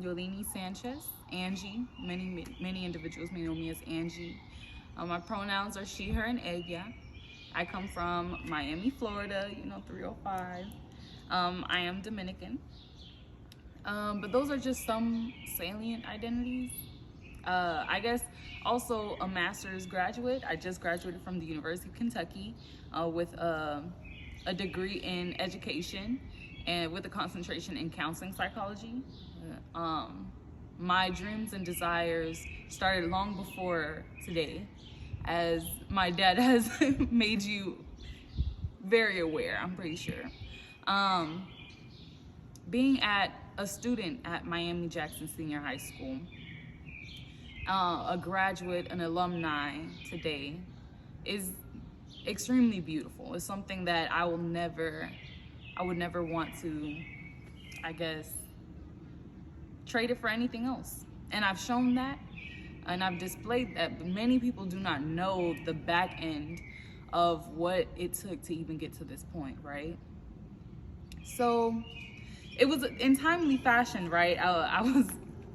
Yolini Sanchez, Angie. Many individuals may know me as Angie. My pronouns are she, her, and ella. I come from Miami, Florida, 305. I am Dominican. But those are just some salient identities. I guess also a master's graduate. I just graduated from the University of Kentucky with a degree in education and with a concentration in counseling psychology. My dreams and desires started long before today, as my dad has made you very aware, I'm pretty sure. Being a student at Miami Jackson Senior High School, a graduate, an alumni today, is extremely beautiful. It's something that I would never want to, I guess, trade it for anything else. And I've shown that, and I've displayed that, but many people do not know the back end of what it took to even get to this point, right? So it was in timely fashion, right? I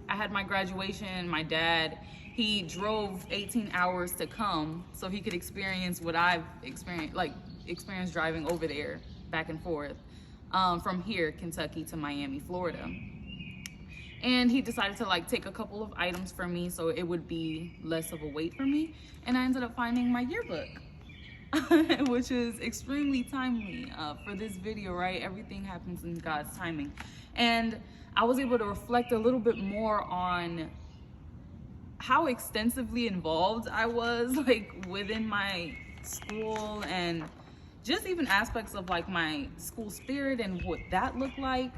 had my graduation. My dad, he drove 18 hours to come so he could experience what I've experienced driving over there back and forth from here, Kentucky, to Miami, Florida. And he decided to take a couple of items for me so it would be less of a wait for me. And I ended up finding my yearbook, which is extremely timely for this video, right? Everything happens in God's timing. And I was able to reflect a little bit more on how extensively involved I was within my school, and just even aspects of my school spirit and what that looked like.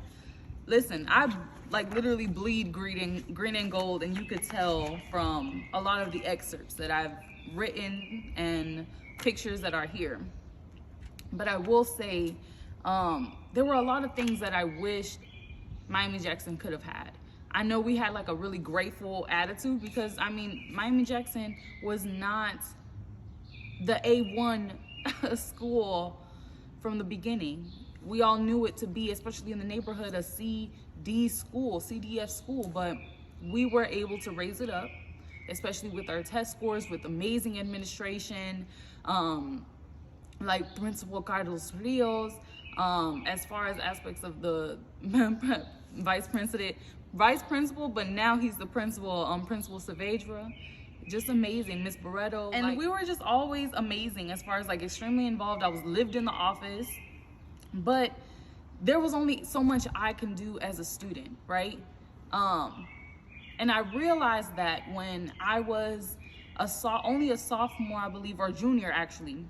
Listen, I literally bleed green and gold, and you could tell from a lot of the excerpts that I've written and pictures that are here. But I will say there were a lot of things that I wished Miami Jackson could have had. I know we had a really grateful attitude, because Miami Jackson was not the A1 school from the beginning. We all knew it to be, especially in the neighborhood, a CDF school, but we were able to raise it up, especially with our test scores, with amazing administration, like Principal Carlos Rios, as far as aspects of the vice principal, but now he's the principal, Principal Saavedra. Just amazing. Miss Barreto. And we were just always amazing as far as extremely involved. I was lived in the office, but there was only so much I can do as a student, right? And I realized that when I was only a sophomore, I believe, or junior actually,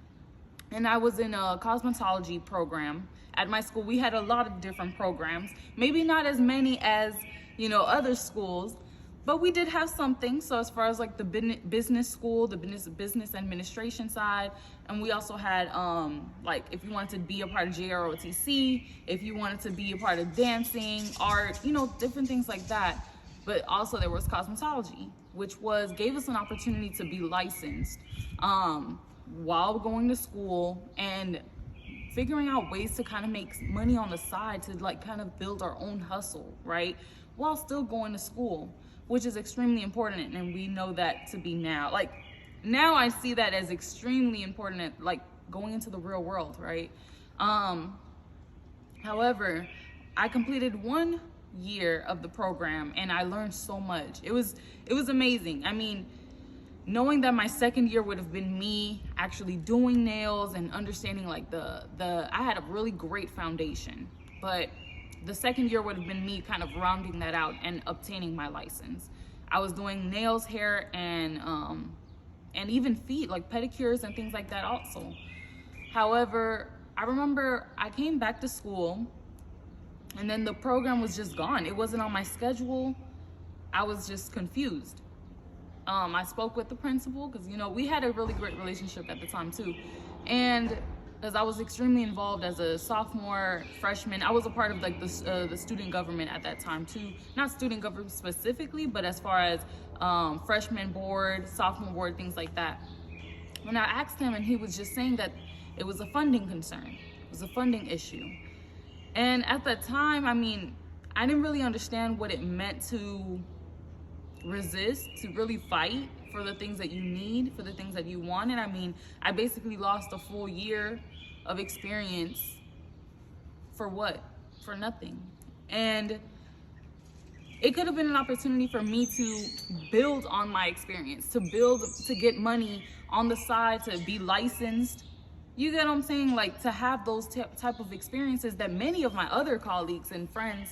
and I was in a cosmetology program at my school. We had a lot of different programs, maybe not as many as other schools, but we did have something. So as far as the business school, the business administration side, and we also had if you wanted to be a part of JROTC, if you wanted to be a part of dancing, art, different things like that. But also there was cosmetology, which gave us an opportunity to be licensed while going to school, and figuring out ways to kind of make money on the side to kind of build our own hustle, right? While still going to school, which is extremely important. And we know that to be now. Now I see that as extremely important at going into the real world, right? However, I completed 1 year of the program and I learned so much. It was amazing. Knowing that my second year would have been me actually doing nails and understanding I had a really great foundation, but the second year would have been me kind of rounding that out and obtaining my license. I was doing nails, hair, and even feet, pedicures and things like that also. However, I remember I came back to school and then the program was just gone. It wasn't on my schedule. I was just confused. I spoke with the principal, because we had a really great relationship at the time too, and as I was extremely involved as a sophomore, freshman, I was a part of the student government at that time too. Not student government specifically, but as far as freshman board, sophomore board, things like that. When I asked him, and he was just saying that it was a funding concern, it was a funding issue. And at that time, I didn't really understand what it meant to resist, to really fight for the things that you need, for the things that you want. And I mean, I basically lost a full year of experience for what? For nothing. And it could have been an opportunity for me to build on my experience, to get money on the side, to be licensed. You get what I'm saying? Like, to have those type of experiences that many of my other colleagues and friends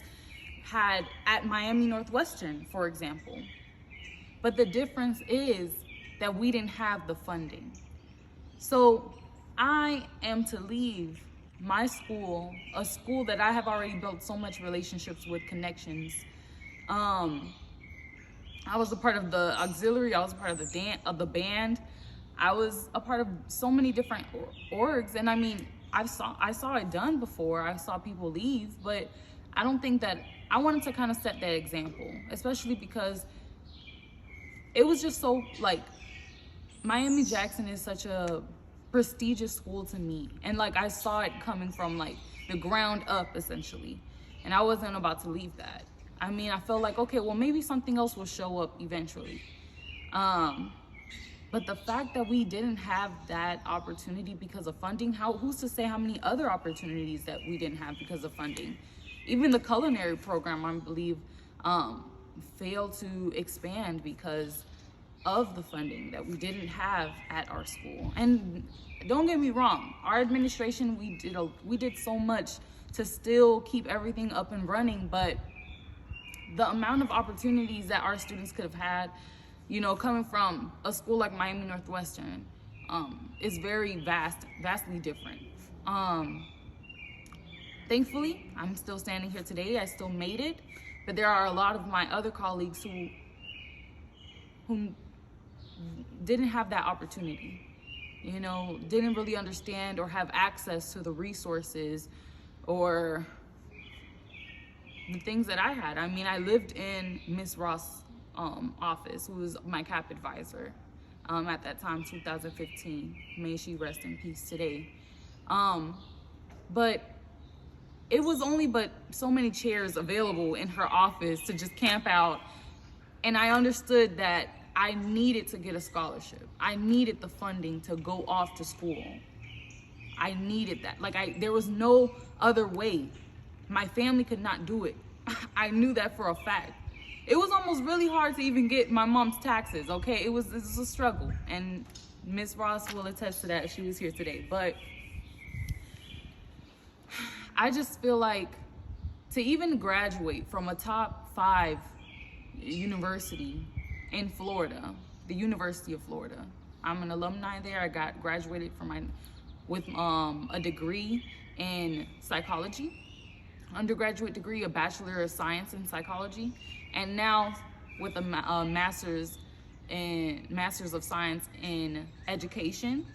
had at Miami Northwestern, for example. But the difference is that we didn't have the funding. So I am to leave my school, a school that I have already built so much relationships with, connections. I was a part of the auxiliary, I was a part of the band. I was a part of so many different orgs, and I mean, I saw it done before. I saw people leave, but I don't think that I wanted to kind of set that example, especially because it was just so, like, Miami Jackson is such a prestigious school to me, and like I saw it coming from like the ground up essentially, and I wasn't about to leave that. I mean, I felt like, okay, well, maybe something else will show up eventually. But the fact that we didn't have that opportunity because of funding, who's to say how many other opportunities that we didn't have because of funding? Even the culinary program, I believe, failed to expand because of the funding that we didn't have at our school. And don't get me wrong, our administration, we did so much to still keep everything up and running, but the amount of opportunities that our students could have had, you know, coming from a school like Miami Northwestern, is very vastly different. Thankfully, I'm still standing here today. I still made it, but there are a lot of my other colleagues who didn't have that opportunity, you know, didn't really understand or have access to the resources or the things that I had. I mean, I lived in Miss Ross' office, who was my CAP advisor at that time, 2015. May she rest in peace today. But it was only but so many chairs available in her office to just camp out. And I understood that I needed to get a scholarship. I needed the funding to go off to school. I needed that. Like, there was no other way. My family could not do it. I knew that for a fact. It was almost really hard to even get my mom's taxes, okay? It was a struggle. And Miss Ross will attest to that. She was here today. But I just feel like to even graduate from a top 5 university in Florida, the University of Florida. I'm an alumni there. I graduated with a degree in psychology, undergraduate degree, a Bachelor of Science in Psychology, and now with a Master's of Science in Education,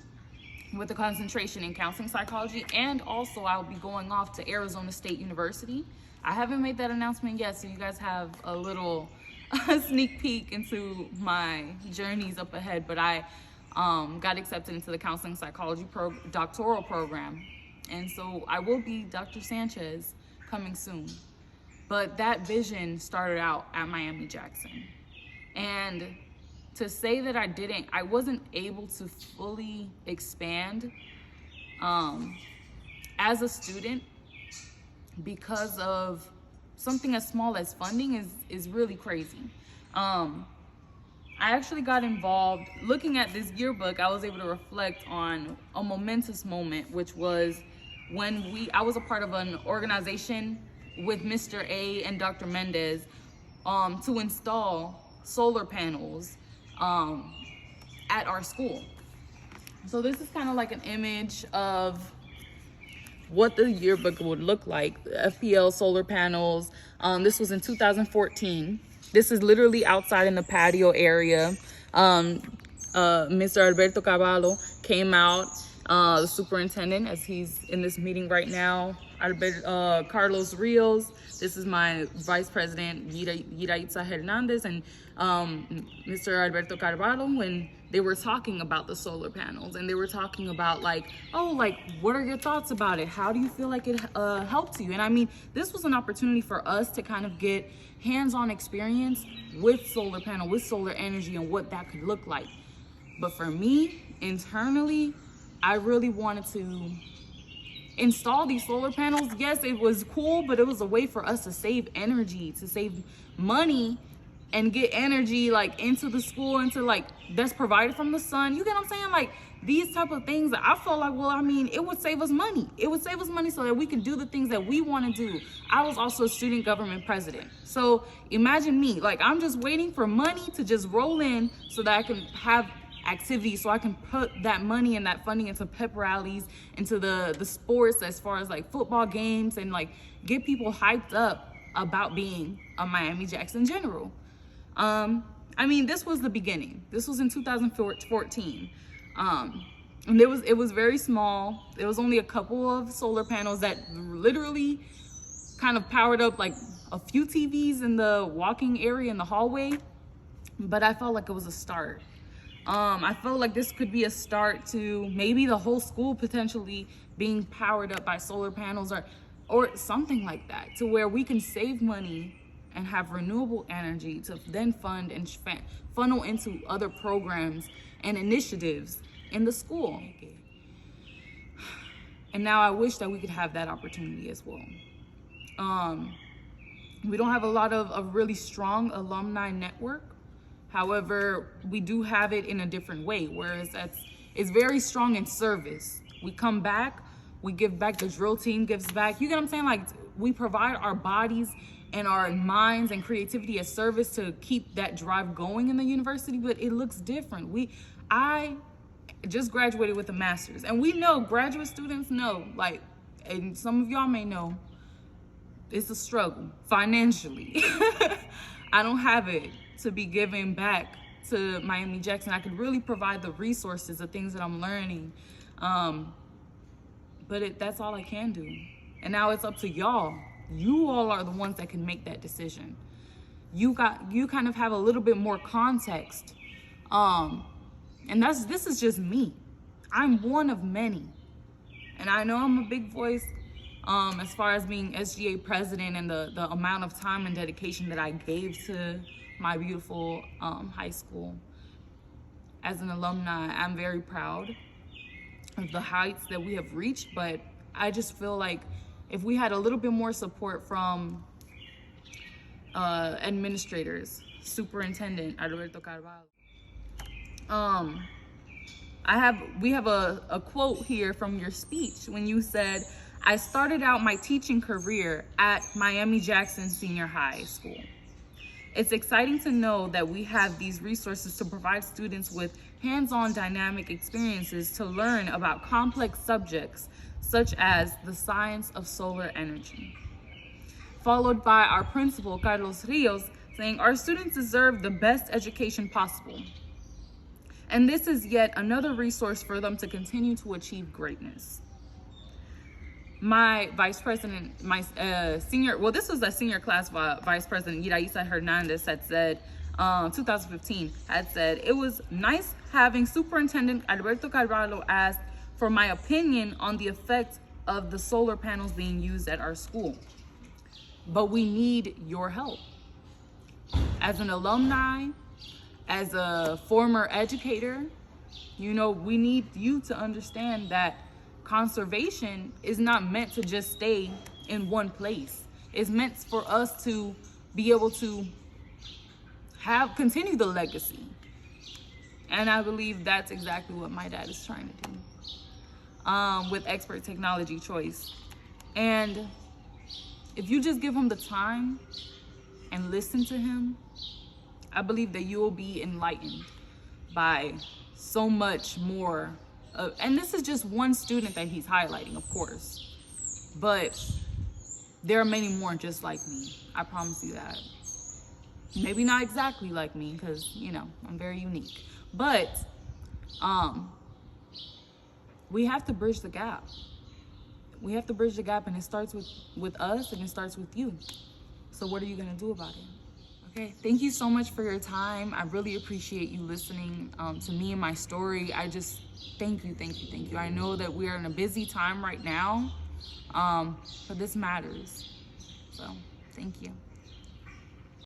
with a concentration in counseling psychology. And also I'll be going off to Arizona State University. I haven't made that announcement yet, so you guys have a little sneak peek into my journeys up ahead, but I got accepted into the counseling psychology doctoral program. And so I will be Dr. Sanchez coming soon. But that vision started out at Miami Jackson. And to say that I wasn't able to fully expand as a student because of something as small as funding is really crazy. I actually got involved. Looking at this yearbook, I was able to reflect on a momentous moment, which was when I was a part of an organization with Mr. A and Dr. Mendez to install solar panels at our school. So this is kind of like an image of what the yearbook would look like. The FPL solar panels. This was in 2014. This is literally outside in the patio area. Mr. Alberto Carvalho came out, the superintendent, as he's in this meeting right now. Carlos Rios, This is my Vice President, Yiraitza Hernandez, and Mr. Alberto Carvalho, when they were talking about the solar panels, and they were talking about like, oh, like, what are your thoughts about it? How do you feel like it helped you? And I mean, this was an opportunity for us to kind of get hands-on experience with solar panel, with solar energy, and what that could look like. But for me, internally, I really wanted to install these solar panels. Yes, it was cool, but it was a way for us to save energy, to save money, and get energy like into the school, into like that's provided from the sun. You get what I'm saying? Like these type of things that I felt like, well, I mean, it would save us money. It would save us money so that we can do the things that we want to do. I was also a student government president. So imagine me, like I'm just waiting for money to just roll in so that I can have activities, so I can put that money and that funding into pep rallies, into the sports, as far as like football games, and like get people hyped up about being a Miami Jacks in general. I mean, this was the beginning. This was in 2014. And it was very small. There was only a couple of solar panels that literally kind of powered up like a few TVs in the walking area in the hallway. But I felt like it was a start. I felt like this could be a start to maybe the whole school potentially being powered up by solar panels, or something like that, to where we can save money and have renewable energy to then fund and funnel into other programs and initiatives in the school. And now I wish that we could have that opportunity as well. We don't have a lot of a really strong alumni network. However, we do have it in a different way, whereas it's very strong in service. We come back, we give back, the drill team gives back. You get what I'm saying? Like, we provide our bodies and our minds and creativity as service to keep that drive going in the university, but it looks different. I just graduated with a master's, and we know, graduate students know, like, and some of y'all may know, it's a struggle financially. I don't have it to be giving back to Miami Jacks. I could really provide the resources, the things that I'm learning. But that's all I can do. And now it's up to y'all. You all are the ones that can make that decision. You kind of have a little bit more context. And this is just me. I'm one of many. And I know I'm a big voice as far as being SGA president, and the amount of time and dedication that I gave to my beautiful high school. As an alumni, I'm very proud of the heights that we have reached, but I just feel like if we had a little bit more support from administrators, Superintendent Alberto Carvalho. We have a quote here from your speech when you said, "I started out my teaching career at Miami Jackson Senior High School. It's exciting to know that we have these resources to provide students with hands-on dynamic experiences to learn about complex subjects such as the science of solar energy." Followed by our principal, Carlos Rios, saying, "Our students deserve the best education possible. And this is yet another resource for them to continue to achieve greatness." My vice president, this was a senior class vice president, Yiraitza Hernandez, had said, 2015, had said, "It was nice having Superintendent Alberto Carvalho ask for my opinion on the effect of the solar panels being used at our school. But we need your help. As an alumni, as a former educator, we need you to understand that conservation is not meant to just stay in one place. It's meant for us to be able to continue the legacy." And I believe that's exactly what my dad is trying to do with expert technology choice. And if you just give him the time and listen to him, I believe that you will be enlightened by so much more. And this is just one student that he's highlighting, of course, but there are many more just like me. I promise you that. Maybe not exactly like me, because I'm very unique, but we have to bridge the gap. We have to bridge the gap, and it starts with us, and it starts with you. So what are you gonna do about it? Okay, thank you so much for your time. I really appreciate you listening to me and my story. I just, thank you, thank you, thank you. I know that we're in a busy time right now, but this matters. So, thank you.